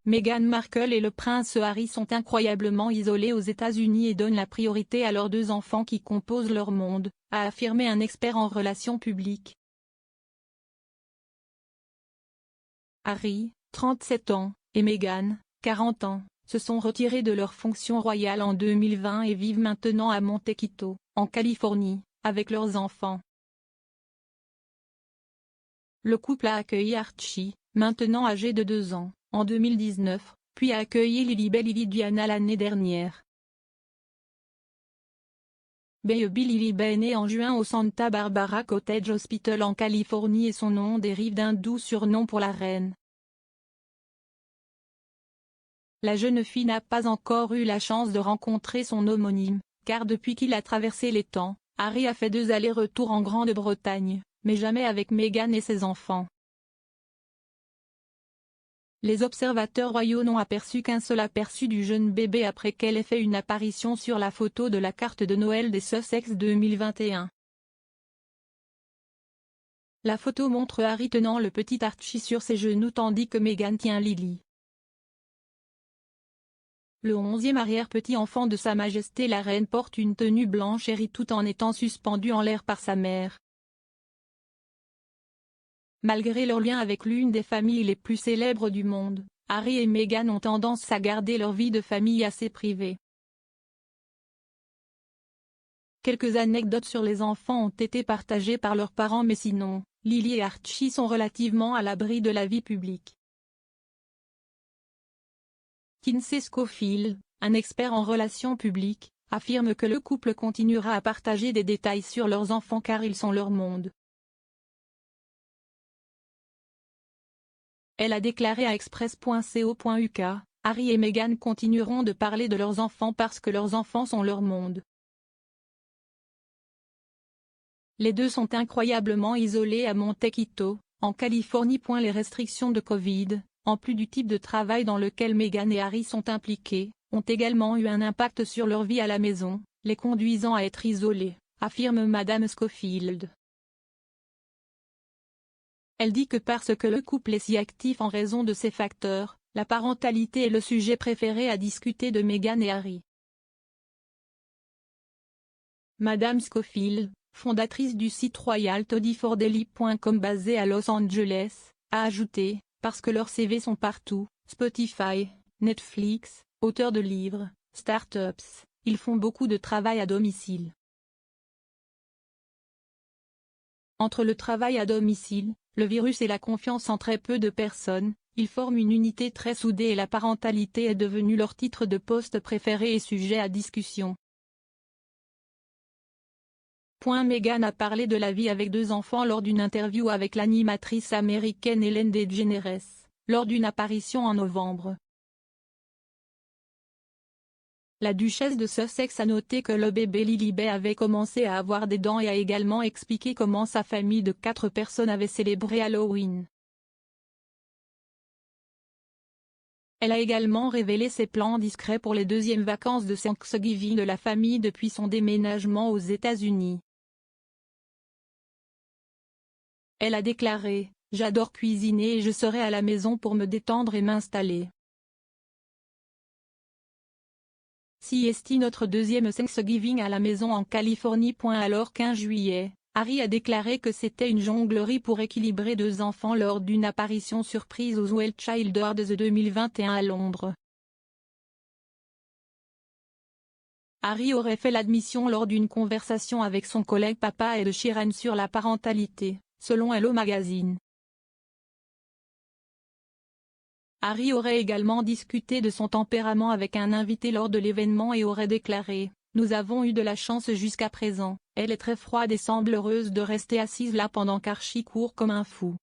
Meghan Markle et le prince Harry sont incroyablement isolés aux États-Unis et donnent la priorité à leurs 2 enfants qui composent leur monde, a affirmé un expert en relations publiques. Harry, 37 ans, et Meghan, 40 ans, se sont retirés de leurs fonctions royales en 2020 et vivent maintenant à Montecito, en Californie, avec leurs enfants. Le couple a accueilli Archie, maintenant âgé de 2 ans, en 2019, puis a accueilli Lilibet Lily Diana l'année dernière. Baby Lilibet est née en juin au Santa Barbara Cottage Hospital en Californie et son nom dérive d'un doux surnom pour la reine. La jeune fille n'a pas encore eu la chance de rencontrer son homonyme, car depuis qu'il a traversé les temps, Harry a fait 2 allers-retours en Grande-Bretagne, mais jamais avec Meghan et ses enfants. Les observateurs royaux n'ont aperçu qu'un seul aperçu du jeune bébé après qu'elle ait fait une apparition sur la photo de la carte de Noël des Sussex 2021. La photo montre Harry tenant le petit Archie sur ses genoux tandis que Meghan tient Lily. Le 11e arrière-petit-enfant de Sa Majesté la Reine porte une tenue blanche et rit tout en étant suspendu en l'air par sa mère. Malgré leur lien avec l'une des familles les plus célèbres du monde, Harry et Meghan ont tendance à garder leur vie de famille assez privée. Quelques anecdotes sur les enfants ont été partagées par leurs parents mais sinon, Lily et Archie sont relativement à l'abri de la vie publique. Kinsey Schofield, un expert en relations publiques, affirme que le couple continuera à partager des détails sur leurs enfants car ils sont leur monde. Elle a déclaré à Express.co.uk, Harry et Meghan continueront de parler de leurs enfants parce que leurs enfants sont leur monde. Les 2 sont incroyablement isolés à Montecito, en Californie. Les restrictions de Covid, en plus du type de travail dans lequel Meghan et Harry sont impliqués, ont également eu un impact sur leur vie à la maison, les conduisant à être isolés, affirme Madame Schofield. Elle dit que parce que le couple est si actif en raison de ces facteurs, la parentalité est le sujet préféré à discuter de Meghan et Harry. Madame Schofield, fondatrice du site royaltoddyfordaily.com basé à Los Angeles, a ajouté, parce que leurs CV sont partout, Spotify, Netflix, auteurs de livres, startups, ils font beaucoup de travail à domicile. Entre le travail à domicile, le virus et la confiance en très peu de personnes, ils forment une unité très soudée et la parentalité est devenue leur titre de poste préféré et sujet à discussion. Meghan a parlé de la vie avec 2 enfants lors d'une interview avec l'animatrice américaine Ellen DeGeneres, lors d'une apparition en novembre. La duchesse de Sussex a noté que le bébé Lilibet avait commencé à avoir des dents et a également expliqué comment sa famille de 4 personnes avait célébré Halloween. Elle a également révélé ses plans discrets pour les 2e vacances de Thanksgiving de la famille depuis son déménagement aux États-Unis. Elle a déclaré « J'adore cuisiner et je serai à la maison pour me détendre et m'installer. Si est notre 2e Thanksgiving à la maison en Californie. » Alors 15 juillet, Harry a déclaré que c'était une jonglerie pour équilibrer 2 enfants lors d'une apparition surprise aux Well Child Awards 2021 à Londres. Harry aurait fait l'admission lors d'une conversation avec son collègue papa Ed Sheeran sur la parentalité, selon Hello Magazine. Harry aurait également discuté de son tempérament avec un invité lors de l'événement et aurait déclaré « Nous avons eu de la chance jusqu'à présent, elle est très froide et semble heureuse de rester assise là pendant qu'Archie court comme un fou. »